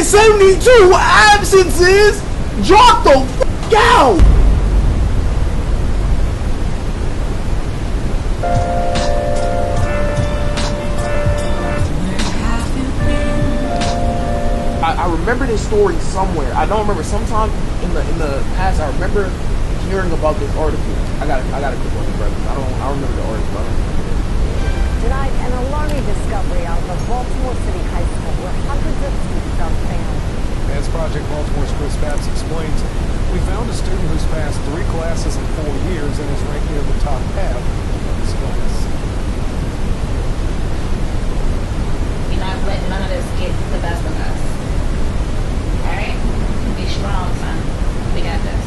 272 absences. Drop the f*** out. I remember this story somewhere. I don't remember. Sometime in the past, I remember hearing about this article. I gotta click on it, brother. I don't remember the article. Tonight, an alarming discovery out of Baltimore City High School where hundreds of students are found. As Project Baltimore's Chris Babs explains, we found a student who's passed 3 classes in 4 years and is ranked near the top half of his class. We're not letting none of this get the best of us. Alright? Be strong, son. We got this.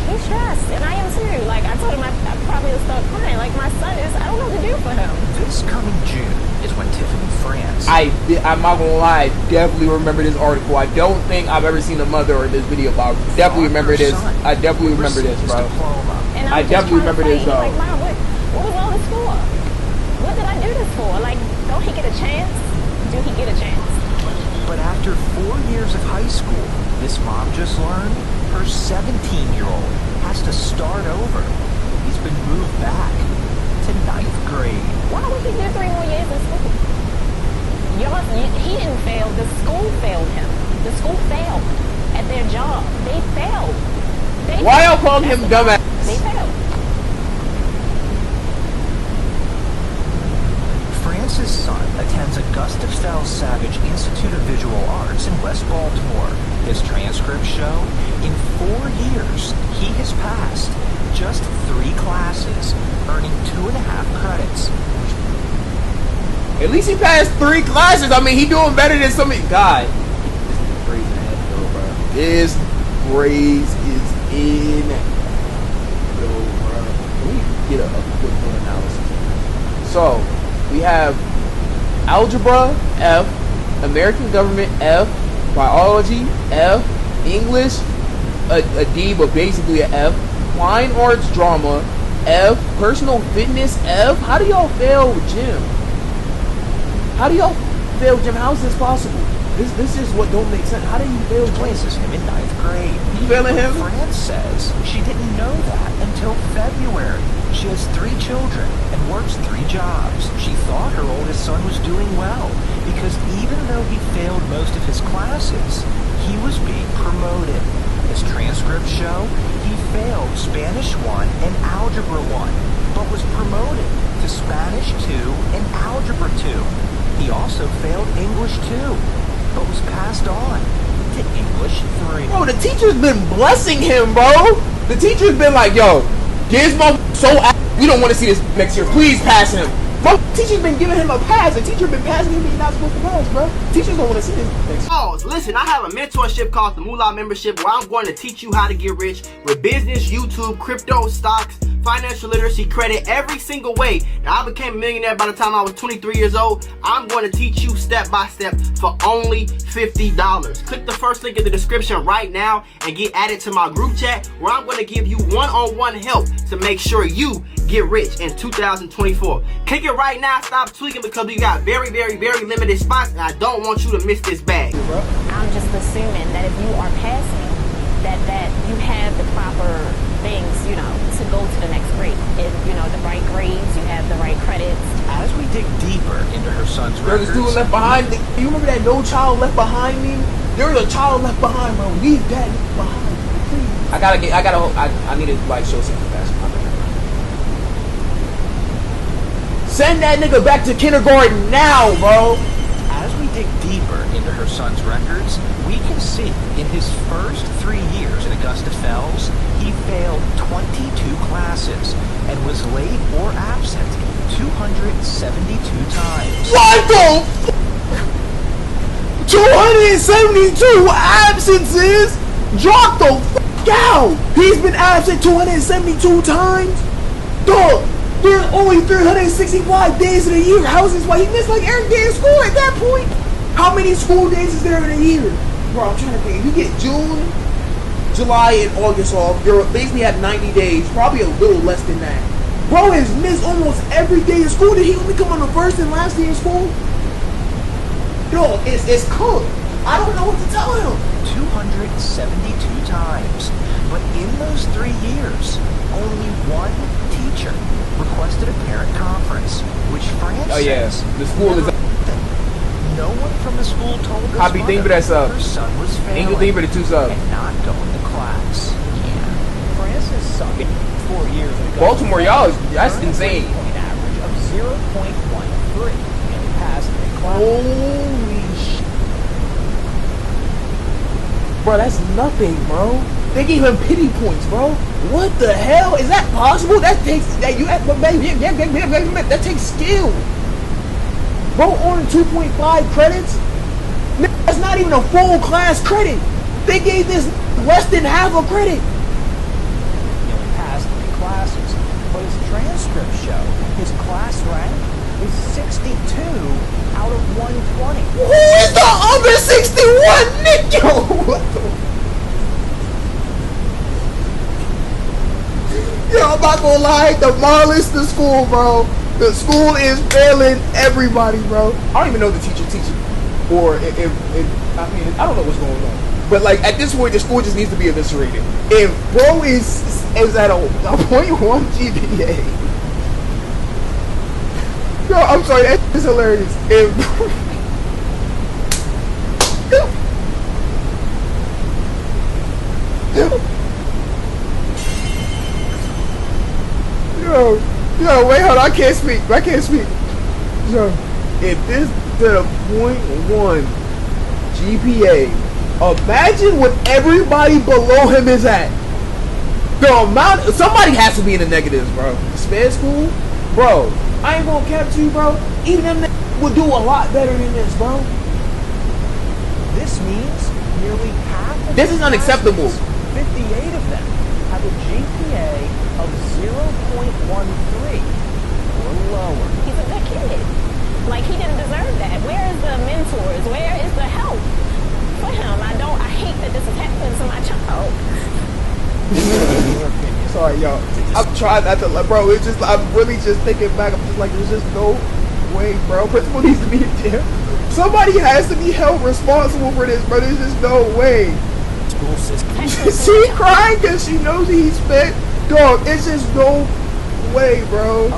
He's stressed, and I am too. Like, I told him I probably would start crying. Like, my son is, I don't know what to do for him. This coming June is when Tiffany France. I'm not gonna lie, I definitely remember this article. I don't think I've ever seen a mother or this video about it. Definitely remember this. I definitely remember this, bro. And I definitely remember this, though. Like, Mom, what was all this for? What did I do this for? Like, don't he get a chance? Do he get a chance? But after 4 years of high school, this mom just learned her 17-year-old has to start over. He's been moved back to 9th grade. Why would he do 3 more years in school? He didn't fail. The school failed him. The school failed at their job. They failed. Why y'all calling him dumbass? They failed. France's son attends Augusta Fell Savage Institute of Visual Arts in West Baltimore. His transcripts show in 4 years he has passed just 3 classes, earning 2.5 credits. At least he passed 3 classes. I mean, he doing better than some guy. This phrase is in. Let me get a quick little analysis. So we have algebra F, American government F, biology F, English a D but basically a F, fine arts drama F, personal fitness F. How do y'all fail gym? How do y'all fail gym? How is this possible? This is what don't make sense. How do you fail gym? Places him in 9th grade. You failing him? France says she didn't know that until February. She has 3 children and works 3 jobs. She thought her oldest son was doing well because even though he failed most of his classes, he was being promoted. His transcripts show he failed Spanish 1 and Algebra 1, but was promoted to Spanish 2 and Algebra 2. He also failed English 2, but was passed on to English 3. Bro, the teacher's been blessing him, bro. The teacher's been like, yo, this motherfucker so we don't want to see this next year. Please pass him. Bro, the teacher's been giving him a pass. The teacher been passing him. He's not supposed to pass, bro. Teachers don't want to see this next year. Oh, listen, I have a mentorship called the Moolah Membership where I'm going to teach you how to get rich with business, YouTube, crypto, stocks, financial literacy, credit, every single way. Now, I became a millionaire by the time I was 23 years old. I'm going to teach you step by step for only $50. Click the first link in the description right now and get added to my group chat where I'm going to give you one-on-one help to make sure you get rich in 2024. Click it right now. Stop tweaking because we got very, very, very limited spots and I don't want you to miss this bag. I'm just assuming that if you are passing, that you have the proper things, you know, to go to the next grade. If, you know, the right grades, you have the right credits. As we dig deeper into her son's There's records, this dude left behind. You remember that No Child Left Behind meme? There's a child left behind, bro. Leave that behind, please. I need to like show something fast. Send that nigga back to kindergarten now, bro. as we dig deeper into her son's records, we can see in his first 3 years at Augusta Fells, he failed 22 classes and was late or absent 272 times. What the f***? 272 absences? Drop the f*** out! He's been absent 272 times? Dog, there's only 365 days in a year. How is this why he missed like every day of school at that point? How many school days is there in a year? Bro, I'm trying to think. If you get June, July, and August off, you're basically at 90 days, probably a little less than that. Bro has missed almost every day of school. Did he only come on the first and last day of school? Yo, it's cooked. I don't know what to tell him. 272 times. But in those 3 years, only one teacher requested a parent conference, which France Oh yeah, says the school is. no one from the school told this Copy thing, but that's mother her son was failing English thing, but the two subs. and not going to class. Francis son 4 years ago. Baltimore, y'all, that's earned a insane. grade point average of 0.13 and passed the class. Holy shit. Bro, that's nothing, bro. They gave him pity points, bro. What the hell? Is that possible? That takes that that takes skill. Bro, on 2.5 credits? That's not even a full class credit. They gave this less than half a credit. He only passed 3 classes, but his transcripts show his class rank is 62 out of 120. Who is the other 61? Nick, yo, what the? Yo, I'm not gonna lie, demolish the school, bro. The school is failing everybody, bro. I don't even know the teacher teaching. Or if I mean, I don't know what's going on. But like at this point, the school just needs to be eviscerated. If bro is at a 0.1 GPA. Yo, I'm sorry, that is hilarious. If Yo, wait, hold on, I can't speak. Yo, if this to the 0.1 GPA, imagine what everybody below him is at. The amount, somebody has to be in the negatives, bro. Sped school, bro. I ain't gonna cap to you, bro. Even them would do a lot better than this, bro. This means nearly half of This his is unacceptable. classmates, 58 of them, have a GPA of 0.13 or lower. He's a good kid. Like, he didn't deserve that. Where is the mentors? Where is the help for him? I hate that this is happening to my child. Sorry, y'all. I'm trying not to, bro. It's just, I'm really just thinking back. I'm just like, there's just no way, bro. Principal needs to be in jail. Somebody has to be held responsible for this, bro. There's just no way. School system. She crying because she knows he spent. Dog, it's just no way, bro.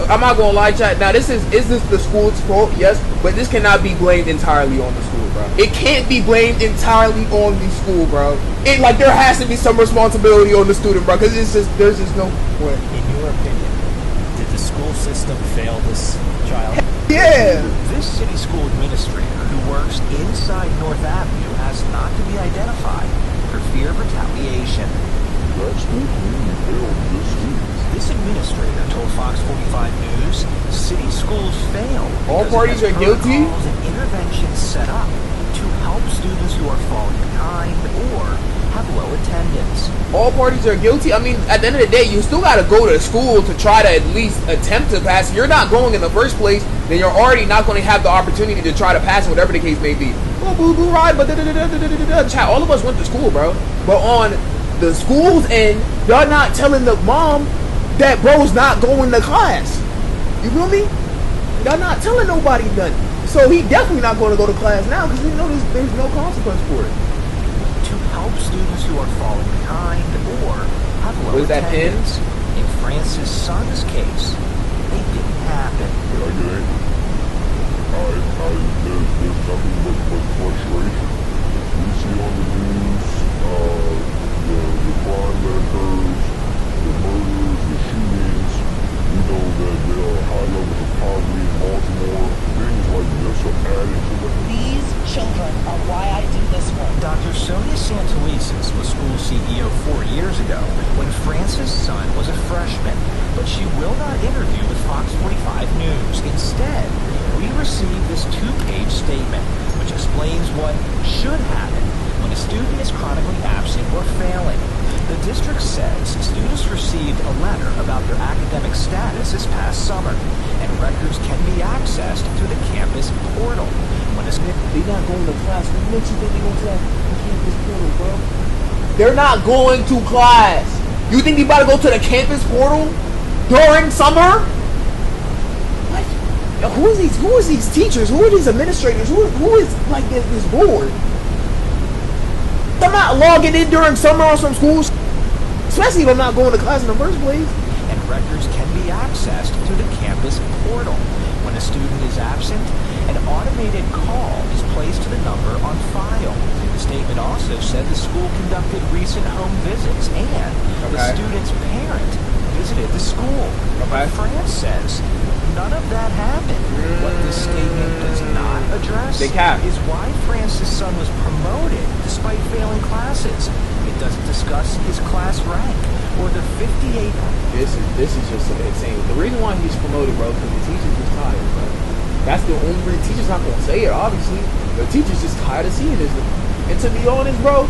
I'm not gonna lie, chat. Now, is this the school's fault? Yes, but this cannot be blamed entirely on the school, bro. It can't be blamed entirely on the school, bro. It like there has to be some responsibility on the student, bro. Because there's just no way. In your opinion, did the school system fail this child? Yeah. This city school administrator who works inside North Avenue has not to be identified for fear of retaliation. This administrator told Fox 45 News city schools fail All because parties it has are guilty? protocols and interventions set up to help students who are falling behind or have low attendance. All parties are guilty. I mean, at the end of the day, you still got to go to school to try to at least attempt to pass. If you're not going in the first place, then you're already not going to have the opportunity to try to pass, whatever the case may be. Oh, boo boo ride, but chat. All of us went to school, bro. But on the school's end, y'all not telling the mom that bro's not going to class. You feel me? Y'all not telling nobody nothing. So he definitely not going to go to class now because we know there's no consequence for it. To help students who are falling behind or have low Was that pin? attendance. In Francis' son's case, it didn't happen. There's nothing but frustration. We see on the news, the crime that occurs, the murders, the shootings. We know that there are high levels of poverty in Baltimore. Things like this are adding to that. These children are why I do this work. Dr. Sonia Santelises was school CEO 4 years ago when Francis' son was a freshman, but she will not interview with Fox 45 News. Instead, we received this 2-page statement which explains what should happen when a student is chronically absent or failing. The district says students received a letter about their academic status this past summer, and records can be accessed through the campus portal. When a They're not going to class. What makes you think they're going to class? The campus portal, bro. They're not going to class. You think they about to go to the campus portal during summer? What? Who is these teachers? Who are these administrators? Who is like this board? I'm not logging in during summer on some schools, especially if I'm not going to class in the first place. And records can be accessed through the campus portal. When a student is absent, an automated call is placed to the number on file. The statement also said the school conducted recent home visits and the student's parent visited the school. France says none of that happened. What this statement does not address is why France's son was promoted despite failing classes. It doesn't discuss his class rank or the 58. This is just insane. The reason why he's promoted, bro, because the teacher's just tired, bro. That's the only reason. The teacher's not gonna say it, obviously. The teacher's just tired of seeing this. And to be honest, bro,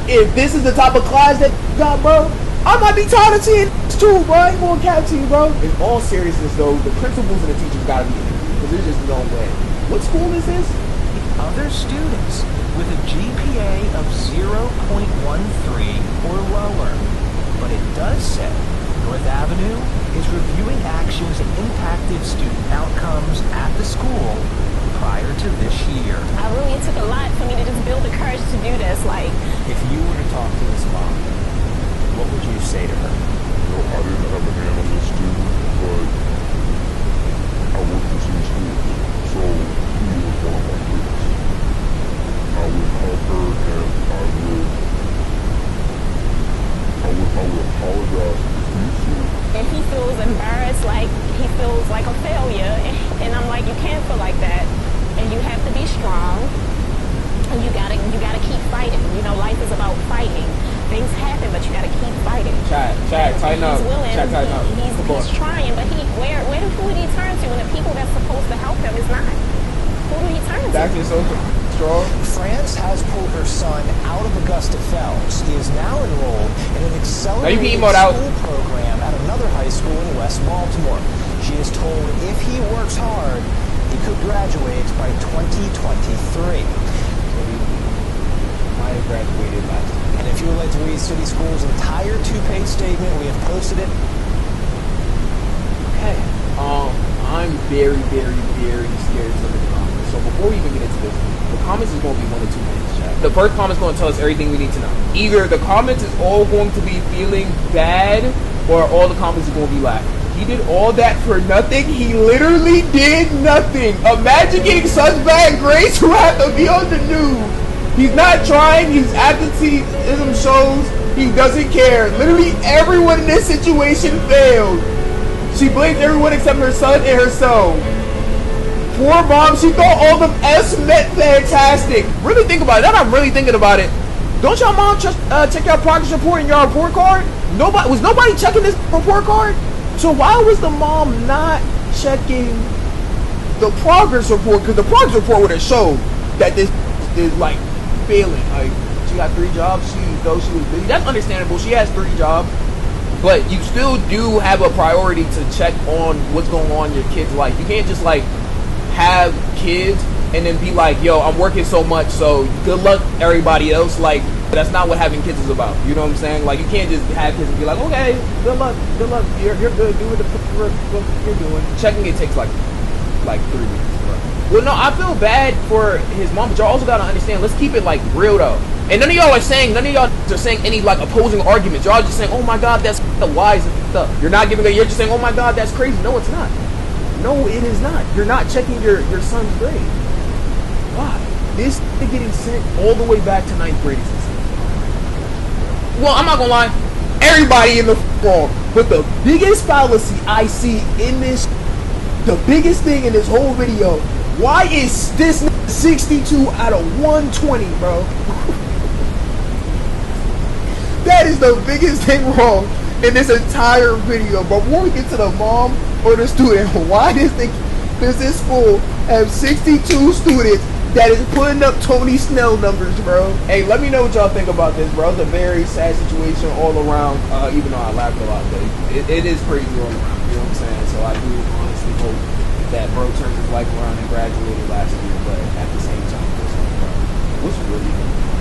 if this is the type of class that got, bro, I might be tired of seeing this too, bro. I ain't gonna cap to you, bro. In all seriousness, though, the principals and the teachers gotta be in it, because there's just no way. What school is this? Other students with a GPA of 0.13 or lower. But it does say North Avenue is reviewing actions that impacted student outcomes at the school prior to this year. It took a lot for me to just build the courage to do this. Like, If you were to talk to this mom, what would you say to her? You know, I didn't have a hand on this student, but I worked for some schools, so he was one of my kids. I would help her, and I would apologize profusely. and he feels embarrassed, like he feels like a failure. And I'm like, you can't feel like that. And you have to be strong. And you gotta keep fighting. You know, life is about fighting. Things happen, but you gotta keep fighting. Chad, tighten up. He's willing. Chad, tighten up. He's trying, but who would he turn to when the people that's supposed to help him is not? Who do he turn to? That's just so strong. France has pulled her son out of Augusta Fells. He is now enrolled in an accelerated school program at another high school in West Baltimore. She is told if he works hard, he could graduate by 2023. I graduated last year. And if you would like to read City School's entire two-page statement, we have posted it. Okay. I'm very, very, very scared to look at the comments. So before we even get into this, the comments is going to be 1 or 2 minutes, chat. The first comment is going to tell us everything we need to know. Either the comments is all going to be feeling bad, or all the comments is going to be laughing. He did all that for nothing. He literally did nothing. Imagine getting such bad grades to have to be on the news. He's not trying. His absenteeism shows he doesn't care. Literally everyone in this situation failed. She blames everyone except her son and herself. Poor mom, she thought all of us met fantastic. Really think about it. Now that I'm really thinking about it, don't y'all mom check your progress report and your report card? Was nobody checking this report card? So why was the mom not checking the progress report? Because the progress report would have showed that this is like failing. Like, she got 3 jobs. Though she was busy. That's understandable. She has 3 jobs. But you still do have a priority to check on what's going on in your kid's life. You can't just like have kids and then be like, yo, I'm working so much, so good luck everybody else. Like, that's not what having kids is about. You know what I'm saying? Like, you can't just have kids and be like, okay, good luck, you're good, do what you're doing. Checking it takes like 3 weeks. Well, no, I feel bad for his mom, but y'all also gotta understand, let's keep it like real though. And none of y'all are saying any like opposing arguments. Y'all just saying, oh my god, that's wise and stuff. You're not giving you're just saying, oh my god, that's crazy. No, it's not. No, it is not. You're not checking your son's grade. Why? This is getting sent all the way back to 9th grade. Well, I'm not gonna lie, everybody in the wrong. But the biggest fallacy I see in this, the biggest thing in this whole video, why is this 62 out of 120, bro? That is the biggest thing wrong in this entire video. But before we get to the mom or the student, why does this school have 62 students that is putting up Tony Snell numbers, bro? Hey, let me know what y'all think about this, bro. It's a very sad situation all around, even though I laughed a lot, but it is crazy all around, you know what I'm saying? So I do honestly hope that bro turned his life around and graduated last year, but at the same time, what's really going on?